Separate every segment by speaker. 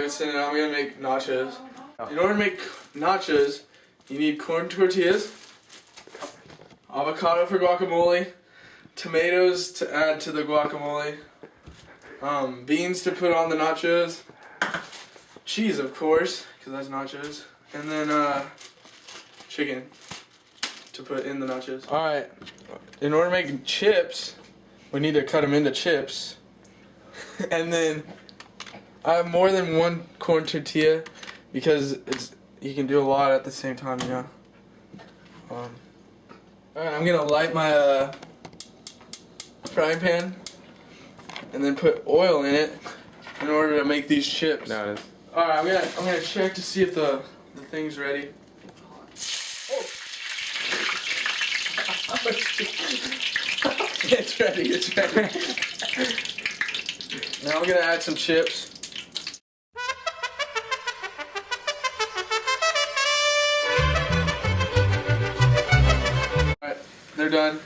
Speaker 1: Davidson, and I'm gonna make nachos. In order to make nachos, you need corn tortillas, avocado for guacamole, tomatoes to add to the guacamole, beans to put on the nachos, cheese of course, because that's nachos, and then chicken to put in the nachos. Alright, in order to make chips, we need to cut them into chips. And then I have more than one corn tortilla because you can do a lot at the same time, you know. Alright, I'm gonna light my frying pan and then put oil in it in order to make these chips.
Speaker 2: No, it is.
Speaker 1: Alright, I'm gonna check to see if the thing's ready. Oh. It's ready, it's ready. Now I'm gonna add some chips. Alright, they're done.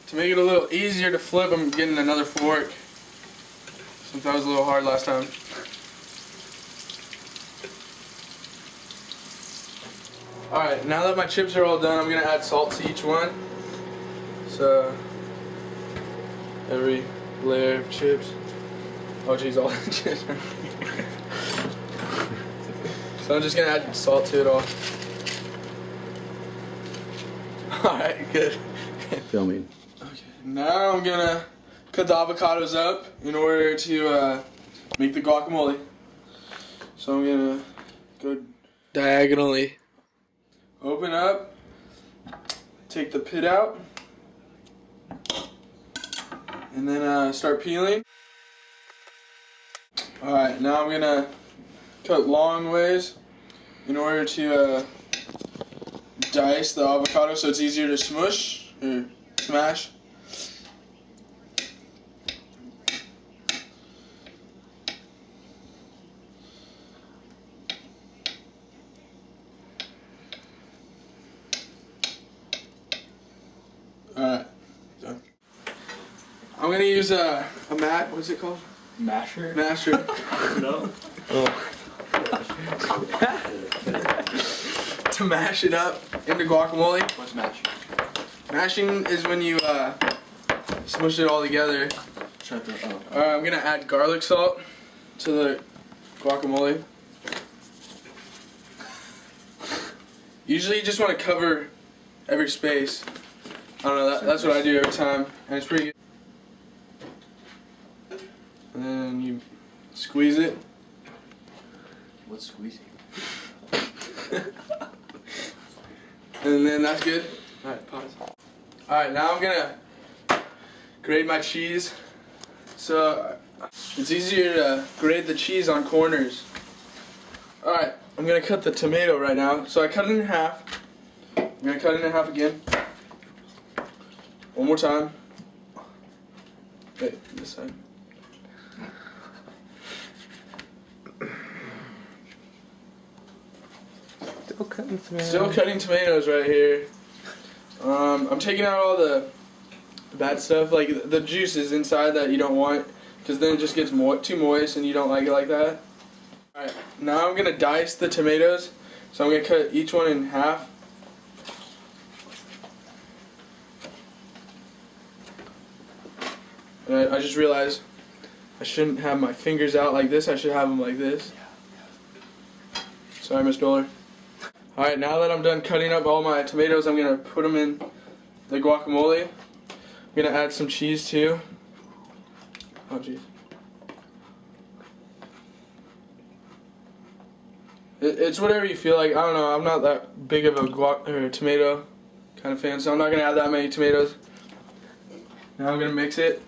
Speaker 1: To make it a little easier to flip, I'm getting another fork, since that was a little hard last time. Alright, now that my chips are all done, I'm going to add salt to each one. So, every layer of chips. Oh geez, all the chips. So I'm just going to add salt to it all. Alright, good.
Speaker 2: Filming.
Speaker 1: Okay, now I'm going to cut the avocados up in order to make the guacamole. So I'm going to go diagonally. Open up, take the pit out, and then start peeling. Alright, now I'm going to cut long ways in order to dice the avocado so it's easier to smush, or smash. Alright, done. I'm gonna use a mat, what's it called?
Speaker 3: Masher?
Speaker 1: Masher.
Speaker 3: No.
Speaker 1: Oh. To mash it up into guacamole.
Speaker 3: What's mashing?
Speaker 1: Mashing is when you smush it all together. Alright, I'm gonna add garlic salt to the guacamole. Usually you just want to cover every space. I don't know, that's what I do every time, and it's pretty good. And then you squeeze it.
Speaker 3: What's squeezing?
Speaker 1: And then that's good. Alright, pause. Alright, now I'm gonna grate my cheese. So, it's easier to grate the cheese on corners. Alright, I'm gonna cut the tomato right now. So I cut it in half. I'm gonna cut it in half again. One more time. Wait, this side. Still cutting tomatoes right here. I'm taking out all the bad stuff, like the juices inside that you don't want, because then it just gets too moist and you don't like it like that. Alright, now I'm going to dice the tomatoes. So I'm going to cut each one in half. And I just realized I shouldn't have my fingers out like this, I should have them like this. Sorry, Miss Doller. Alright, now that I'm done cutting up all my tomatoes, I'm going to put them in the guacamole. I'm going to add some cheese too. Oh jeez. It's whatever you feel like. I don't know, I'm not that big of a tomato kind of fan, so I'm not going to add that many tomatoes. Now I'm going to mix it.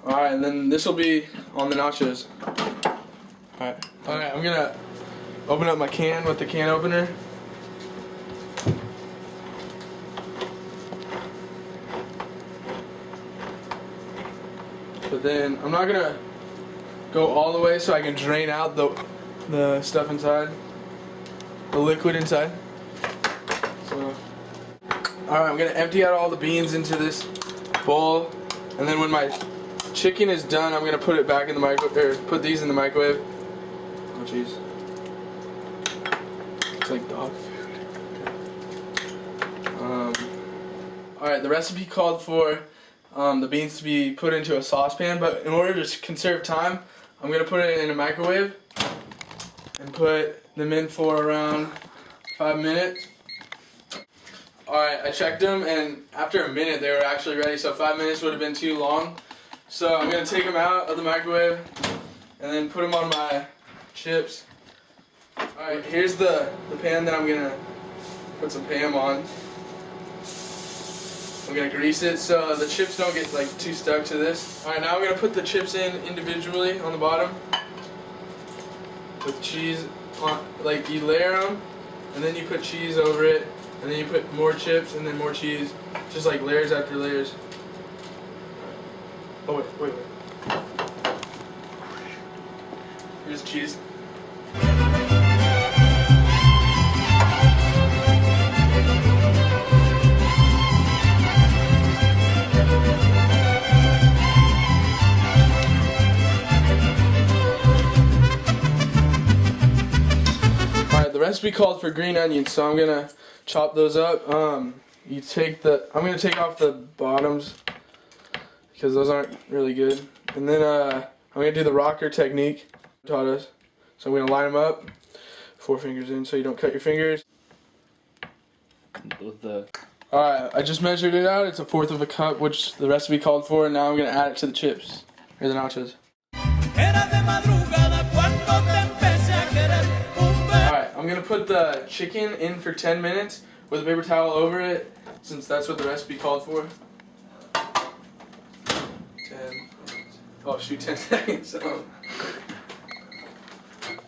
Speaker 1: Alright, and then this will be on the nachos. Alright, I'm gonna open up my can with the can opener. But then I'm not gonna go all the way so I can drain out the the stuff inside, the liquid inside. So, alright, I'm gonna empty out all the beans into this bowl, and then when my chicken is done, I'm gonna put it back in the microwave, or put these in the microwave. Oh jeez. It's like dog food. Alright, the recipe called for the beans to be put into a saucepan, but in order to conserve time, I'm going to put it in a microwave and put them in for around 5 minutes. Alright, I checked them, and after a minute they were actually ready, so 5 minutes would have been too long. So I'm going to take them out of the microwave and then put them on my chips. Alright, here's the pan that I'm going to put some Pam on. I'm going to grease it so the chips don't get like too stuck to this. Alright, now I'm going to put the chips in individually on the bottom with cheese on, like you layer them and then you put cheese over it and then you put more chips and then more cheese, just like layers after layers. Oh wait. Here's cheese. The recipe called for green onions, so I'm gonna chop those up. I'm gonna take off the bottoms because those aren't really good, and then I'm gonna do the rocker technique taught us. So I'm gonna line them up, 4 fingers in, so you don't cut your fingers. Alright, I just measured it out. It's 1/4 of a cup, which the recipe called for, and now I'm gonna add it to the chips or the nachos. I'm going to put the chicken in for 10 minutes with a paper towel over it, since that's what the recipe called for. 10 seconds.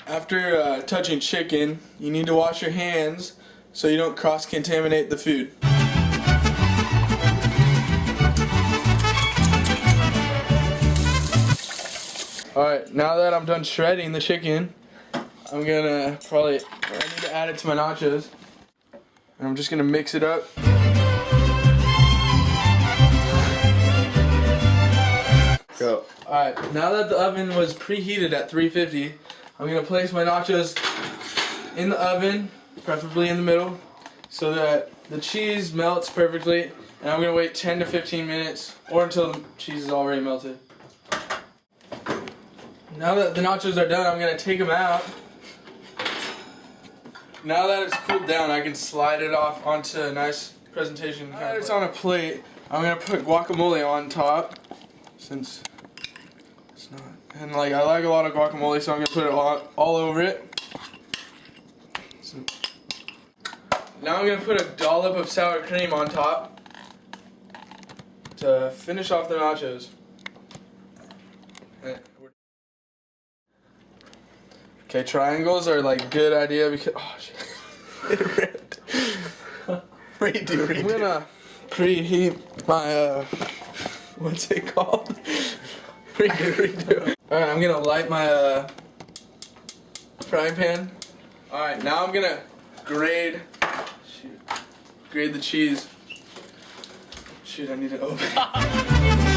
Speaker 1: After touching chicken, you need to wash your hands so you don't cross-contaminate the food. Alright, now that I'm done shredding the chicken, I need to add it to my nachos. And I'm just gonna mix it up. Go. Alright, now that the oven was preheated at 350, I'm gonna place my nachos in the oven, preferably in the middle, so that the cheese melts perfectly. And I'm gonna wait 10 to 15 minutes, or until the cheese is already melted. Now that the nachos are done, I'm gonna take them out. Now that it's cooled down, I can slide it off onto a nice presentation. Now that it's on a plate, I'm gonna put guacamole on top, since it's not. And I like a lot of guacamole, so I'm gonna put it all over it. So, now I'm gonna put a dollop of sour cream on top to finish off the nachos. Okay, triangles are like good idea because it ripped. Redo. I'm gonna preheat my what's it called? Redo. Alright, I'm gonna light my frying pan. Alright, now I'm gonna grate the cheese. Shoot, I need to open it.